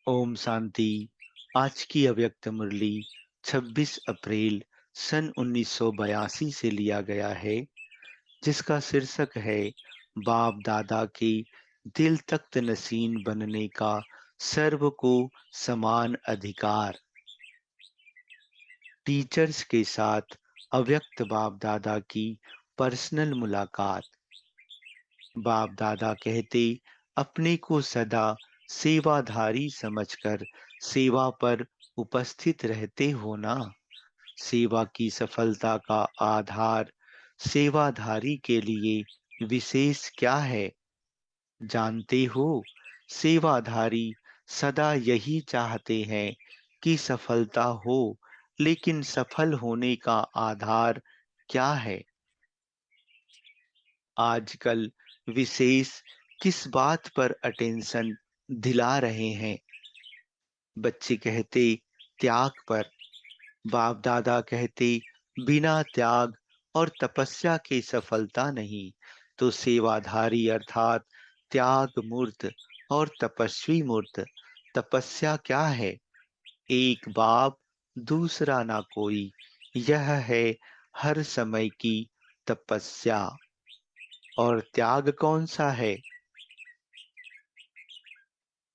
ओम शांति। आज की अव्यक्त मुरली 26 अप्रैल सन 1982 से लिया गया है, जिसका शीर्षक है बाप दादा के दिल तख्त नशीन बनने का सर्व को समान अधिकार। टीचर्स के साथ अव्यक्त बाप दादा की पर्सनल मुलाकात। बाप दादा कहते, अपने को सदा सेवाधारी समझकर सेवा पर उपस्थित रहते हो ना। सेवा की सफलता का आधार सेवाधारी के लिए विशेष क्या है, जानते हो? सेवाधारी सदा यही चाहते हैं कि सफलता हो, लेकिन सफल होने का आधार क्या है? आजकल विशेष किस बात पर अटेंशन दिला रहे हैं? बच्चे कहते त्याग पर, बाप दादा कहते बिना त्याग और तपस्या के सफलता नहीं। तो सेवाधारी अर्थात त्याग मूर्त और तपस्वी मूर्त। तपस्या क्या है? एक बाप दूसरा ना कोई, यह है हर समय की तपस्या। और त्याग कौन सा है?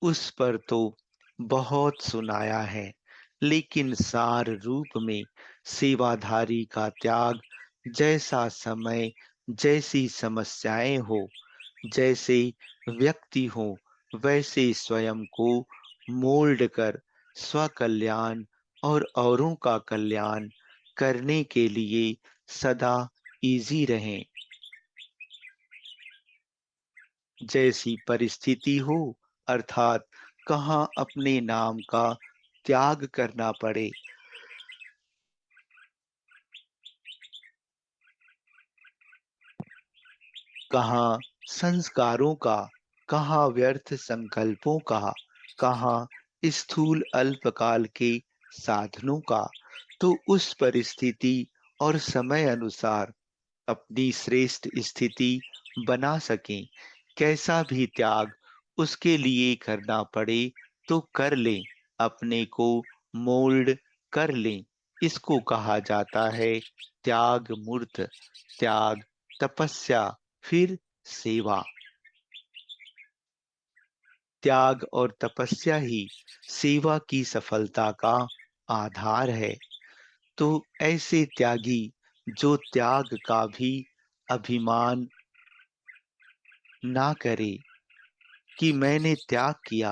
उस पर तो बहुत सुनाया है, लेकिन सार रूप में सेवाधारी का त्याग जैसा समय, जैसी समस्याएं हो, जैसे व्यक्ति हो, वैसे स्वयं को मोल्ड कर स्वकल्याण और औरों का कल्याण करने के लिए सदा इजी रहें। जैसी परिस्थिति हो, अर्थात कहाँ अपने नाम का त्याग करना पड़े, कहाँ संस्कारों का, कहाँ व्यर्थ संकल्पों का, कहाँ स्थूल अल्पकाल के साधनों का, तो उस परिस्थिति और समय अनुसार अपनी श्रेष्ठ स्थिति बना सकें। कैसा भी त्याग उसके लिए करना पड़े तो कर लें, अपने को मोल्ड कर लें। इसको कहा जाता है त्याग मूर्त। त्याग, तपस्या, फिर सेवा। त्याग और तपस्या ही सेवा की सफलता का आधार है। तो ऐसे त्यागी जो त्याग का भी अभिमान ना करे कि मैंने त्याग किया,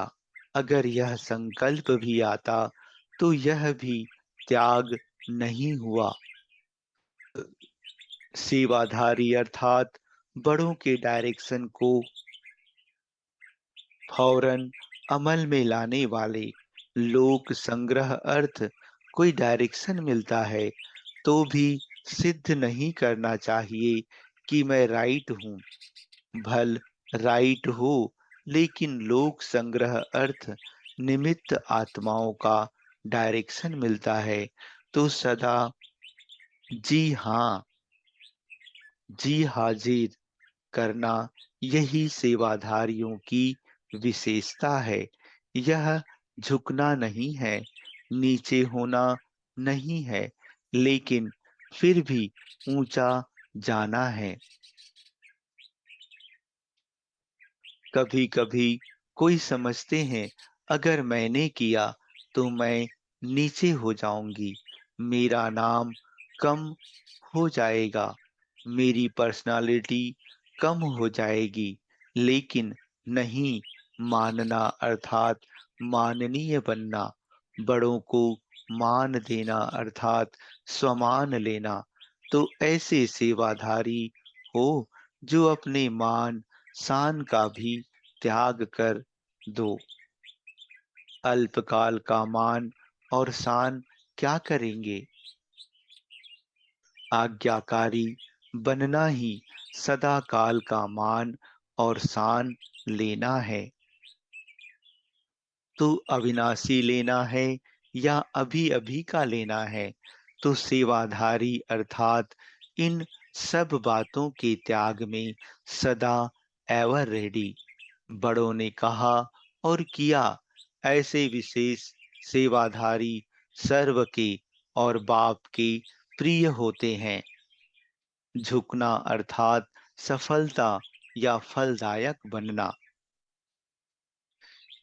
अगर यह संकल्प भी आता तो यह भी त्याग नहीं हुआ। सेवाधारी अर्थात बड़ों के डायरेक्शन को फौरन अमल में लाने वाले। लोक संग्रह अर्थ कोई डायरेक्शन मिलता है तो भी सिद्ध नहीं करना चाहिए कि मैं राइट हूँ। भल राइट हो, लेकिन लोक संग्रह अर्थ निमित्त आत्माओं का डायरेक्शन मिलता है तो सदा जी हाँ, जी हाजिर करना, यही सेवाधारियों की विशेषता है। यह झुकना नहीं है, नीचे होना नहीं है, लेकिन फिर भी ऊंचा जाना है। कभी कभी कोई समझते हैं अगर मैंने किया तो मैं नीचे हो जाऊंगी, मेरा नाम कम हो जाएगा, मेरी पर्सनालिटी कम हो जाएगी। लेकिन नहीं, मानना अर्थात माननीय बनना, बड़ों को मान देना अर्थात स्वमान लेना। तो ऐसे सेवाधारी हो जो अपने मान शान का भी त्याग कर दो। अल्पकाल का मान और शान क्या करेंगे? आज्ञाकारी बनना ही सदा काल का मान और शान लेना है। तो अविनाशी लेना है या अभी अभी का लेना है? तो सेवाधारी अर्थात इन सब बातों के त्याग में सदा एवर रेडी। बड़ों ने कहा और किया, ऐसे विशेष सेवाधारी सर्व के और बाप के प्रिय होते हैं। झुकना अर्थात सफलता या फलदायक बनना।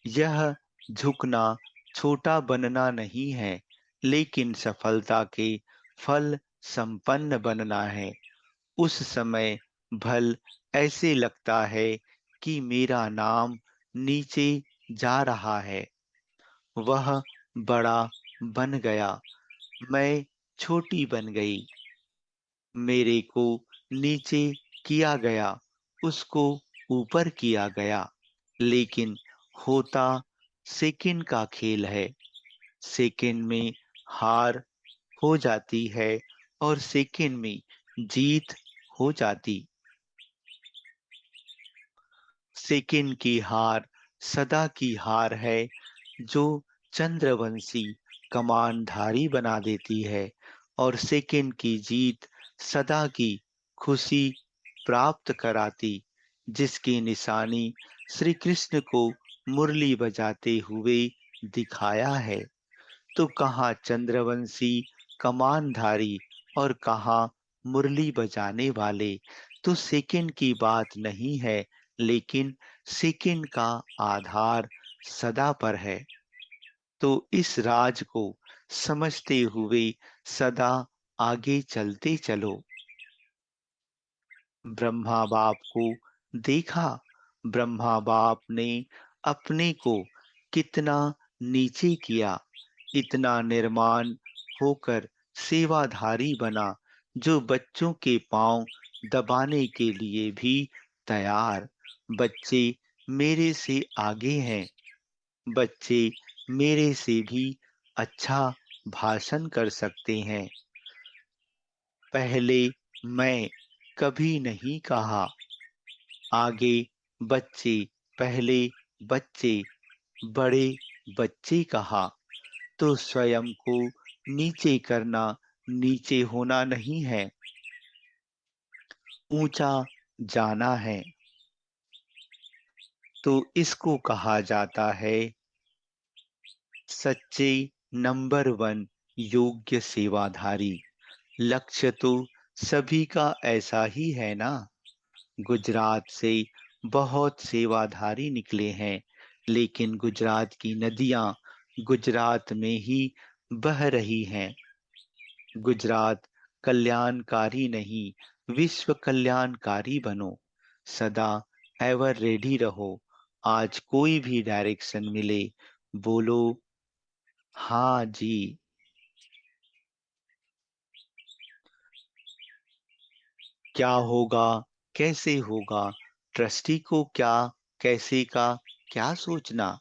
यह झुकना छोटा बनना नहीं है, लेकिन सफलता के फल संपन्न बनना है। उस समय भल ऐसे लगता है कि मेरा नाम नीचे जा रहा है। वह बड़ा बन गया, मैं छोटी बन गई। मेरे को नीचे किया गया, उसको ऊपर किया गया। लेकिन होता सेकंड का खेल है। सेकंड में हार हो जाती है और सेकंड में जीत हो जाती। सेकंड की हार सदा की हार है, जो चंद्रवंशी कमानधारी बना देती है, और सेकंड की जीत सदा की खुशी प्राप्त कराती, जिसकी निशानी श्री कृष्ण को मुरली बजाते हुए दिखाया है। तो कहाँ चंद्रवंशी कमानधारी और कहाँ मुरली बजाने वाले। तो सेकंड की बात नहीं है, लेकिन सेकंड का आधार सदा पर है। तो इस राज को समझते हुए सदा आगे चलते चलो। ब्रह्मा बाप को देखा। ब्रह्मा बाप ने अपने को कितना नीचे किया, इतना निर्माण होकर सेवाधारी बना, जो बच्चों के पांव दबाने के लिए भी तैयार। बच्चे मेरे से आगे हैं। बच्चे मेरे से भी अच्छा भाषण कर सकते हैं। पहले मैं कभी नहीं कहा। आगे बच्चे, पहले बच्चे, बड़े बच्चे कहा। तो स्वयं को नीचे करना नीचे होना नहीं है, ऊंचा जाना है। तो इसको कहा जाता है सच्चे नंबर वन योग्य सेवाधारी। लक्ष्य तो सभी का ऐसा ही है ना। गुजरात से बहुत सेवाधारी निकले हैं, लेकिन गुजरात की नदियां गुजरात में ही बह रही हैं। गुजरात कल्याणकारी नहीं, विश्व कल्याणकारी बनो। सदा एवर रेडी रहो। आज कोई भी डायरेक्शन मिले, बोलो हाँ जी। क्या होगा, कैसे होगा, ट्रस्टी को क्या, कैसे का क्या सोचना।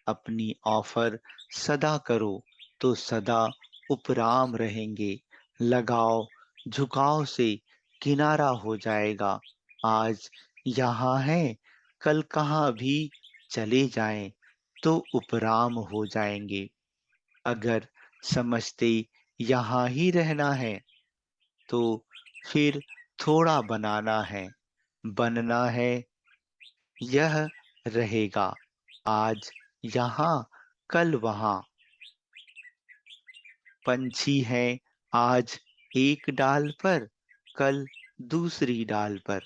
अपनी ऑफर सदा करो, तो सदा उपराम रहेंगे। लगाओ झुकाव से किनारा हो जाएगा। आज यहाँ है, कल कहाँ भी चले जाएं तो उपराम हो जाएंगे। अगर समझते यहाँ ही रहना है, तो फिर थोड़ा बनाना है, बनना है। यह रहेगा आज यहाँ, कल वहाँ। पंछी हैं आज एक डाल पर, कल दूसरी डाल पर।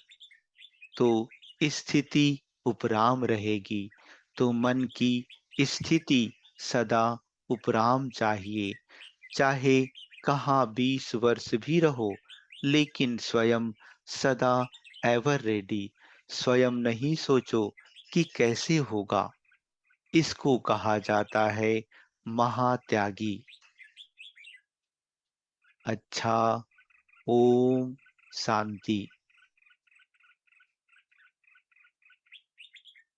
तो स्थिति उपराम रहेगी। तो मन की स्थिति सदा उपराम चाहिए। चाहे कहाँ 20 वर्ष भी रहो, लेकिन स्वयं सदा एवर रेडी। स्वयं नहीं सोचो कि कैसे होगा। इसको कहा जाता है महात्यागी। अच्छा, ओम शांति।